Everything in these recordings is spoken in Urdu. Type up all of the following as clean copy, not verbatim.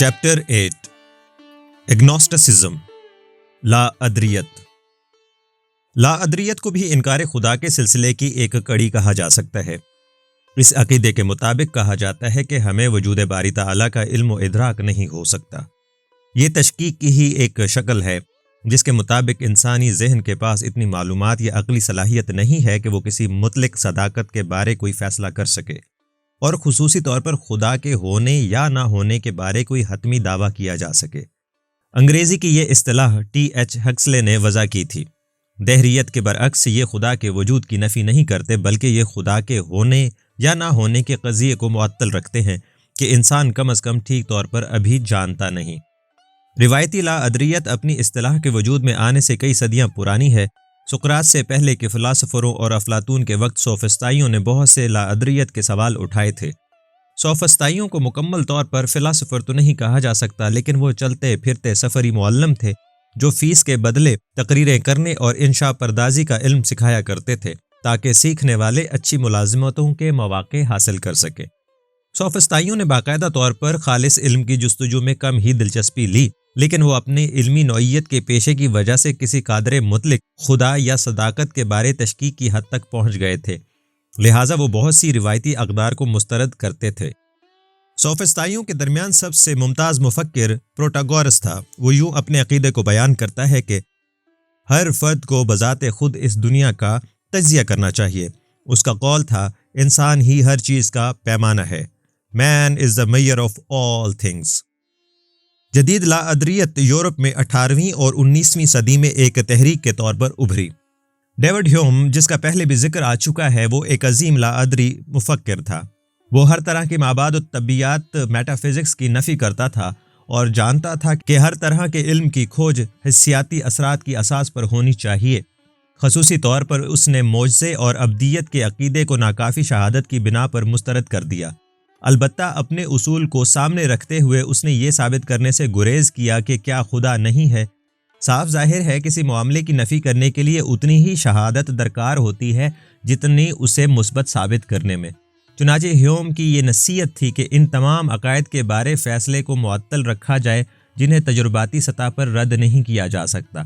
چیپٹر 8 اگنوسٹسزم لا ادریت کو بھی انکار خدا کے سلسلے کی ایک کڑی کہا جا سکتا ہے۔ اس عقیدے کے مطابق کہا جاتا ہے کہ ہمیں وجود باری تعالیٰ کا علم و ادراک نہیں ہو سکتا۔ یہ تشکیک کی ہی ایک شکل ہے جس کے مطابق انسانی ذہن کے پاس اتنی معلومات یا عقلی صلاحیت نہیں ہے کہ وہ کسی مطلق صداقت کے بارے کوئی فیصلہ کر سکے، اور خصوصی طور پر خدا کے ہونے یا نہ ہونے کے بارے کوئی حتمی دعویٰ کیا جا سکے۔ انگریزی کی یہ اصطلاح T.H. ہکسلے نے وضع کی تھی۔ دہریت کے برعکس یہ خدا کے وجود کی نفی نہیں کرتے، بلکہ یہ خدا کے ہونے یا نہ ہونے کے قضیے کو معطل رکھتے ہیں کہ انسان کم از کم ٹھیک طور پر ابھی جانتا نہیں۔ روایتی لا ادریت اپنی اصطلاح کے وجود میں آنے سے کئی صدیاں پرانی ہے۔ سقراط سے پہلے کے فلاسفروں اور افلاطون کے وقت سوفسطائیوں نے بہت سے لا ادریت کے سوال اٹھائے تھے۔ سوفسطائیوں کو مکمل طور پر فلاسفر تو نہیں کہا جا سکتا، لیکن وہ چلتے پھرتے سفری معلم تھے جو فیس کے بدلے تقریریں کرنے اور انشاء پردازی کا علم سکھایا کرتے تھے تاکہ سیکھنے والے اچھی ملازمتوں کے مواقع حاصل کر سکیں۔ سوفسطائیوں نے باقاعدہ طور پر خالص علم کی جستجو میں کم ہی دلچسپی لی، لیکن وہ اپنی علمی نوعیت کے پیشے کی وجہ سے کسی قادر مطلق خدا یا صداقت کے بارے تشکیک کی حد تک پہنچ گئے تھے، لہٰذا وہ بہت سی روایتی اقدار کو مسترد کرتے تھے۔ سوفسطائیوں کے درمیان سب سے ممتاز مفکر پروٹاگورس تھا۔ وہ یوں اپنے عقیدے کو بیان کرتا ہے کہ ہر فرد کو بذات خود اس دنیا کا تجزیہ کرنا چاہیے۔ اس کا قول تھا، انسان ہی ہر چیز کا پیمانہ ہے۔ مین از دا میئر آف آل تھنگس۔ جدید لا ادریت یورپ میں 18ویں اور 19ویں صدی میں ایک تحریک کے طور پر ابھری۔ ڈیوڈ ہیوم، جس کا پہلے بھی ذکر آ چکا ہے، وہ ایک عظیم لا ادری مفکر تھا۔ وہ ہر طرح کی مابعد الطبیعیات میٹا فزکس کی نفی کرتا تھا اور جانتا تھا کہ ہر طرح کے علم کی کھوج حسیاتی اثرات کی اساس پر ہونی چاہیے۔ خصوصی طور پر اس نے معجزے اور ابدیت کے عقیدے کو ناکافی شہادت کی بنا پر مسترد کر دیا۔ البتہ اپنے اصول کو سامنے رکھتے ہوئے اس نے یہ ثابت کرنے سے گریز کیا کہ کیا خدا نہیں ہے۔ صاف ظاہر ہے کسی معاملے کی نفی کرنے کے لیے اتنی ہی شہادت درکار ہوتی ہے جتنی اسے مثبت ثابت کرنے میں۔ چنانچہ ہیوم کی یہ نصیحت تھی کہ ان تمام عقائد کے بارے فیصلے کو معطل رکھا جائے جنہیں تجرباتی سطح پر رد نہیں کیا جا سکتا،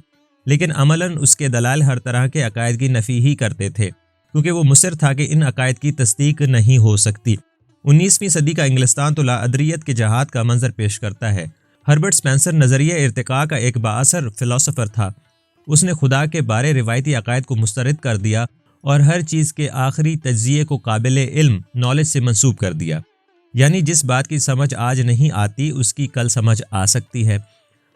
لیکن عملاً اس کے دلائل ہر طرح کے عقائد کی نفی ہی کرتے تھے، کیونکہ وہ مصر تھا کہ ان عقائد کی تصدیق نہیں ہو سکتی۔ 19ویں صدی کا انگلستان تو لا ادریت کے جہاد کا منظر پیش کرتا ہے۔ ہربرٹ سپینسر نظریہ ارتقاء کا ایک بااثر فلسفر تھا۔ اس نے خدا کے بارے روایتی عقائد کو مسترد کر دیا اور ہر چیز کے آخری تجزیے کو قابل علم نالج سے منسوب کر دیا، یعنی جس بات کی سمجھ آج نہیں آتی اس کی کل سمجھ آ سکتی ہے۔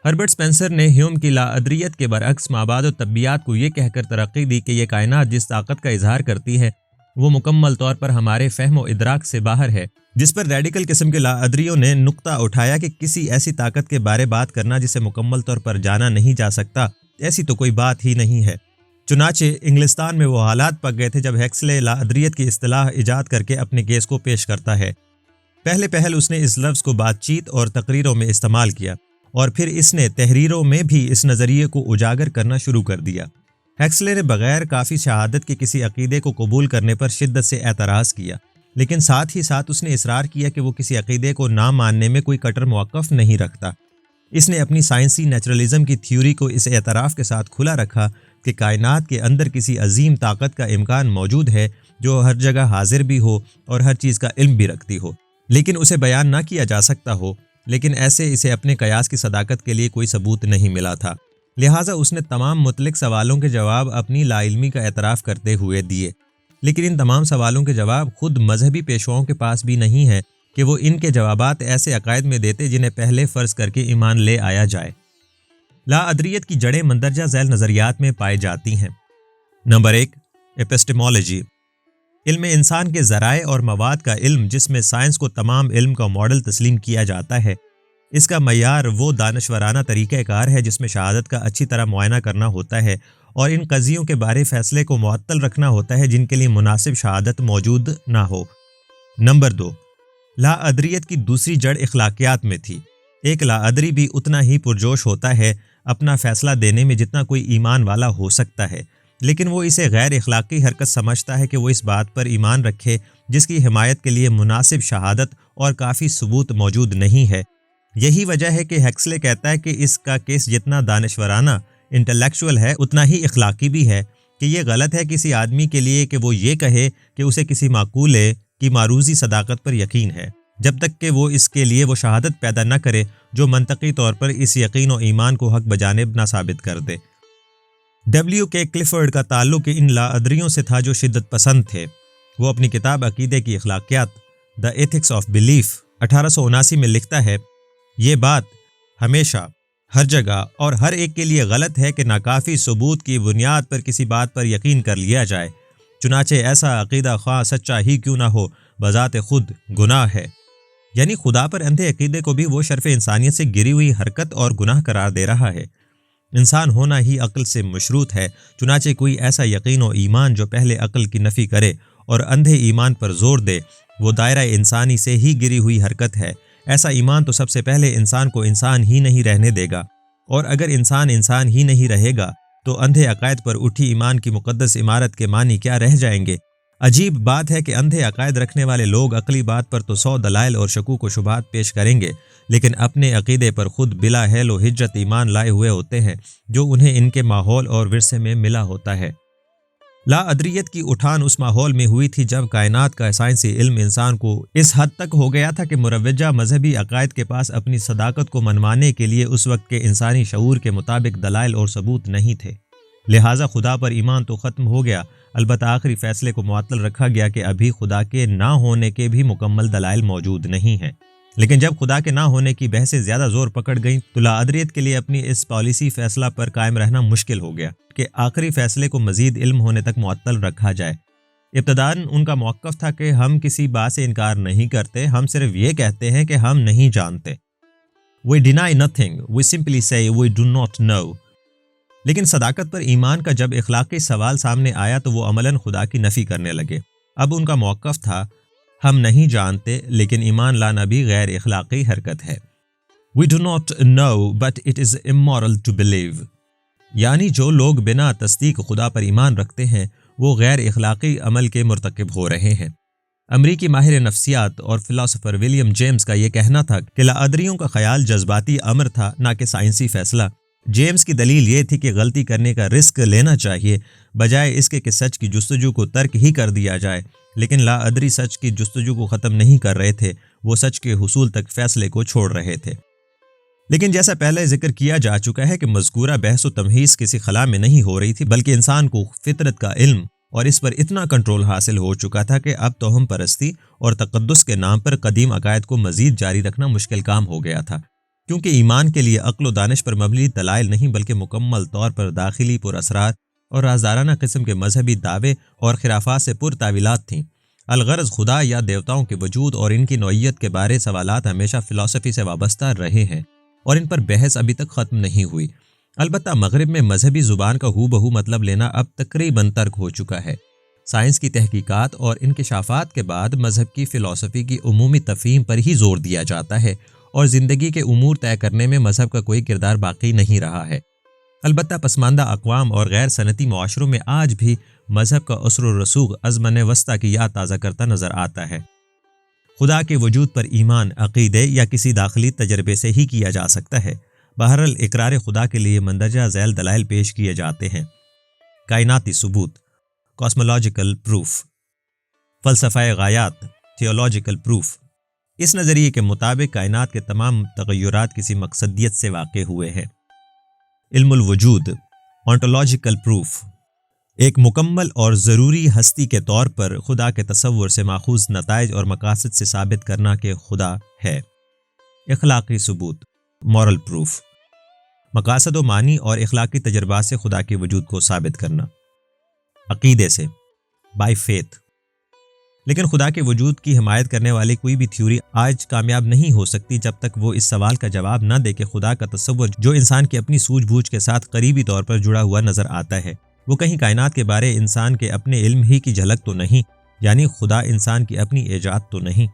ہربرٹ سپینسر نے ہیوم کی لا ادریت کے برعکس مابعد الطبیعیات کو یہ کہہ کر ترقی دی کہ یہ کائنات جس طاقت کا اظہار کرتی ہے وہ مکمل طور پر ہمارے فہم و ادراک سے باہر ہے، جس پر ریڈیکل قسم کے لا ادریوں نے نقطہ اٹھایا کہ کسی ایسی طاقت کے بارے بات کرنا جسے مکمل طور پر جانا نہیں جا سکتا، ایسی تو کوئی بات ہی نہیں ہے۔ چنانچہ انگلستان میں وہ حالات پک گئے تھے جب ہیکسلے لا ادریت کی اصطلاح ایجاد کر کے اپنے کیس کو پیش کرتا ہے۔ پہل اس نے اس لفظ کو بات چیت اور تقریروں میں استعمال کیا، اور پھر اس نے تحریروں میں بھی اس نظریے کو اجاگر کرنا شروع کر دیا۔ ہیکسلے نے بغیر کافی شہادت کے کسی عقیدے کو قبول کرنے پر شدت سے اعتراض کیا، لیکن ساتھ ہی ساتھ اس نے اصرار کیا کہ وہ کسی عقیدے کو نہ ماننے میں کوئی کٹر موقف نہیں رکھتا۔ اس نے اپنی سائنسی نیچرلزم کی تھیوری کو اس اعتراف کے ساتھ کھلا رکھا کہ کائنات کے اندر کسی عظیم طاقت کا امکان موجود ہے جو ہر جگہ حاضر بھی ہو اور ہر چیز کا علم بھی رکھتی ہو، لیکن اسے بیان نہ کیا جا سکتا ہو، لیکن ایسے اسے اپنے قیاس کی صداقت کے لیے کوئی ثبوت نہیں ملا تھا۔ لہٰذا اس نے تمام مطلق سوالوں کے جواب اپنی لا علمی کا اعتراف کرتے ہوئے دیے، لیکن ان تمام سوالوں کے جواب خود مذہبی پیشواؤں کے پاس بھی نہیں ہے کہ وہ ان کے جوابات ایسے عقائد میں دیتے جنہیں پہلے فرض کر کے ایمان لے آیا جائے۔ لا ادریت کی جڑیں مندرجہ ذیل نظریات میں پائی جاتی ہیں۔ نمبر 1، ایپسٹیمولوجی، علم انسان کے ذرائع اور مواد کا علم جس میں سائنس کو تمام علم کا ماڈل تسلیم کیا جاتا ہے۔ اس کا معیار وہ دانشورانہ طریقہ کار ہے جس میں شہادت کا اچھی طرح معائنہ کرنا ہوتا ہے اور ان قضیوں کے بارے فیصلے کو معطل رکھنا ہوتا ہے جن کے لیے مناسب شہادت موجود نہ ہو۔ نمبر 2، لا ادریت کی دوسری جڑ اخلاقیات میں تھی۔ ایک لا ادری بھی اتنا ہی پرجوش ہوتا ہے اپنا فیصلہ دینے میں جتنا کوئی ایمان والا ہو سکتا ہے، لیکن وہ اسے غیر اخلاقی حرکت سمجھتا ہے کہ وہ اس بات پر ایمان رکھے جس کی حمایت کے لیے مناسب شہادت اور کافی ثبوت موجود نہیں ہے، یہی وجہ ہے کہ ہیکسلے کہتا ہے کہ اس کا کیس جتنا دانشورانہ انٹلیکچوئل ہے اتنا ہی اخلاقی بھی ہے، کہ یہ غلط ہے کسی آدمی کے لیے کہ وہ یہ کہے کہ اسے کسی معقولے کی معروضی صداقت پر یقین ہے، جب تک کہ وہ اس کے لیے وہ شہادت پیدا نہ کرے جو منطقی طور پر اس یقین و ایمان کو حق بجانب نہ ثابت کر دے۔ ڈبلیو کے کلفرڈ کا تعلق ان لاادریوں سے تھا جو شدت پسند تھے۔ وہ اپنی کتاب عقیدے کی اخلاقیات دا ایتھکس آف بلیف 1879 میں لکھتا ہے، یہ بات ہمیشہ ہر جگہ اور ہر ایک کے لیے غلط ہے کہ ناکافی ثبوت کی بنیاد پر کسی بات پر یقین کر لیا جائے، چنانچہ ایسا عقیدہ خواہ سچا ہی کیوں نہ ہو بذات خود گناہ ہے۔ یعنی خدا پر اندھے عقیدے کو بھی وہ شرف انسانیت سے گری ہوئی حرکت اور گناہ قرار دے رہا ہے۔ انسان ہونا ہی عقل سے مشروط ہے، چنانچہ کوئی ایسا یقین و ایمان جو پہلے عقل کی نفی کرے اور اندھے ایمان پر زور دے، وہ دائرہ انسانی سے ہی گری ہوئی حرکت ہے۔ ایسا ایمان تو سب سے پہلے انسان کو انسان ہی نہیں رہنے دے گا، اور اگر انسان انسان ہی نہیں رہے گا تو اندھے عقائد پر اٹھی ایمان کی مقدس عمارت کے معنی کیا رہ جائیں گے؟ عجیب بات ہے کہ اندھے عقائد رکھنے والے لوگ عقلی بات پر تو 100 دلائل اور شکوک و شبہات پیش کریں گے، لیکن اپنے عقیدے پر خود بلا حیل و حجت ایمان لائے ہوئے ہوتے ہیں جو انہیں ان کے ماحول اور ورثے میں ملا ہوتا ہے۔ لا ادریت کی اٹھان اس ماحول میں ہوئی تھی جب کائنات کا سائنسی علم انسان کو اس حد تک ہو گیا تھا کہ مروجہ مذہبی عقائد کے پاس اپنی صداقت کو منوانے کے لیے اس وقت کے انسانی شعور کے مطابق دلائل اور ثبوت نہیں تھے، لہٰذا خدا پر ایمان تو ختم ہو گیا، البتہ آخری فیصلے کو معطل رکھا گیا کہ ابھی خدا کے نہ ہونے کے بھی مکمل دلائل موجود نہیں ہیں۔ لیکن جب خدا کے نہ ہونے کی بحثیں زیادہ زور پکڑ گئیں تو لا ادریت کے لیے اپنی اس پالیسی فیصلہ پر قائم رہنا مشکل ہو گیا کہ آخری فیصلے کو مزید علم ہونے تک معطل رکھا جائے۔ ابتداً ان کا موقف تھا کہ ہم کسی بات سے انکار نہیں کرتے، ہم صرف یہ کہتے ہیں کہ ہم نہیں جانتے۔ We deny nothing, we simply say we do not know۔ لیکن صداقت پر ایمان کا جب اخلاقی سوال سامنے آیا تو وہ عملاً خدا کی نفی کرنے لگے۔ اب ان کا موقف تھا، ہم نہیں جانتے لیکن ایمان لانا بھی غیر اخلاقی حرکت ہے۔ We do not know but it is immoral to believe۔ یعنی جو لوگ بنا تصدیق خدا پر ایمان رکھتے ہیں وہ غیر اخلاقی عمل کے مرتکب ہو رہے ہیں۔ امریکی ماہر نفسیات اور فلاسفر ولیم جیمز کا یہ کہنا تھا کہ لاادریوں کا خیال جذباتی امر تھا نہ کہ سائنسی فیصلہ۔ جیمز کی دلیل یہ تھی کہ غلطی کرنے کا رسک لینا چاہیے بجائے اس کے کہ سچ کی جستجو کو ترک ہی کر دیا جائے، لیکن لا ادری سچ کی جستجو کو ختم نہیں کر رہے تھے، وہ سچ کے حصول تک فیصلے کو چھوڑ رہے تھے۔ لیکن جیسا پہلے ذکر کیا جا چکا ہے کہ مذکورہ بحث و تمہیز کسی خلا میں نہیں ہو رہی تھی، بلکہ انسان کو فطرت کا علم اور اس پر اتنا کنٹرول حاصل ہو چکا تھا کہ اب توہم پرستی اور تقدس کے نام پر قدیم عقائد کو مزید جاری رکھنا مشکل کام ہو گیا تھا، کیونکہ ایمان کے لیے عقل و دانش پر مبنی دلائل نہیں بلکہ مکمل طور پر داخلی پر اسرار اور رازدارانہ قسم کے مذہبی دعوے اور خرافات سے پر تعویلات تھیں۔ الغرض خدا یا دیوتاؤں کے وجود اور ان کی نوعیت کے بارے سوالات ہمیشہ فلسفی سے وابستہ رہے ہیں اور ان پر بحث ابھی تک ختم نہیں ہوئی۔ البتہ مغرب میں مذہبی زبان کا ہو بہو مطلب لینا اب تقریباً ترک ہو چکا ہے۔ سائنس کی تحقیقات اور انکشافات کے بعد مذہب کی فلسفی کی عمومی تفہیم پر ہی زور دیا جاتا ہے اور زندگی کے امور طے کرنے میں مذہب کا کوئی کردار باقی نہیں رہا ہے۔ البتہ پسماندہ اقوام اور غیر صنعتی معاشروں میں آج بھی مذہب کا اثر و رسوخ ازمن وسطیٰ کی یاد تازہ کرتا نظر آتا ہے۔ خدا کے وجود پر ایمان عقیدے یا کسی داخلی تجربے سے ہی کیا جا سکتا ہے۔ بہرحال اقرار خدا کے لیے مندرجہ ذیل دلائل پیش کیے جاتے ہیں: کائناتی ثبوت، کاسمولوجیکل پروف، فلسفہ غایات، تھیولوجیکل پروف۔ اس نظریے کے مطابق کائنات کے تمام تغیرات کسی مقصدیت سے واقع ہوئے ہیں۔ علم الوجود، اونٹولوجیکل پروف، ایک مکمل اور ضروری ہستی کے طور پر خدا کے تصور سے ماخوذ نتائج اور مقاصد سے ثابت کرنا کہ خدا ہے۔ اخلاقی ثبوت، مورل پروف، مقاصد و معنی اور اخلاقی تجربات سے خدا کے وجود کو ثابت کرنا۔ عقیدے سے، بائی فیتھ۔ لیکن خدا کے وجود کی حمایت کرنے والی کوئی بھی تھیوری آج کامیاب نہیں ہو سکتی جب تک وہ اس سوال کا جواب نہ دے کہ خدا کا تصور جو انسان کی اپنی سوجھ بوجھ کے ساتھ قریبی طور پر جڑا ہوا نظر آتا ہے، وہ کہیں کائنات کے بارے انسان کے اپنے علم ہی کی جھلک تو نہیں، یعنی خدا انسان کی اپنی ایجاد تو نہیں۔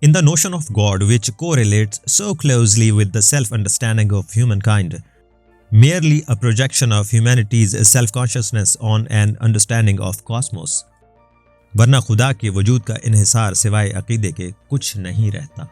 In the notion of God which correlates so closely with the self-understanding of humankind, merely a projection of humanity's self-consciousness on an understanding of cosmos۔ ورنہ خدا کے وجود کا انحصار سوائے عقیدے کے کچھ نہیں رہتا۔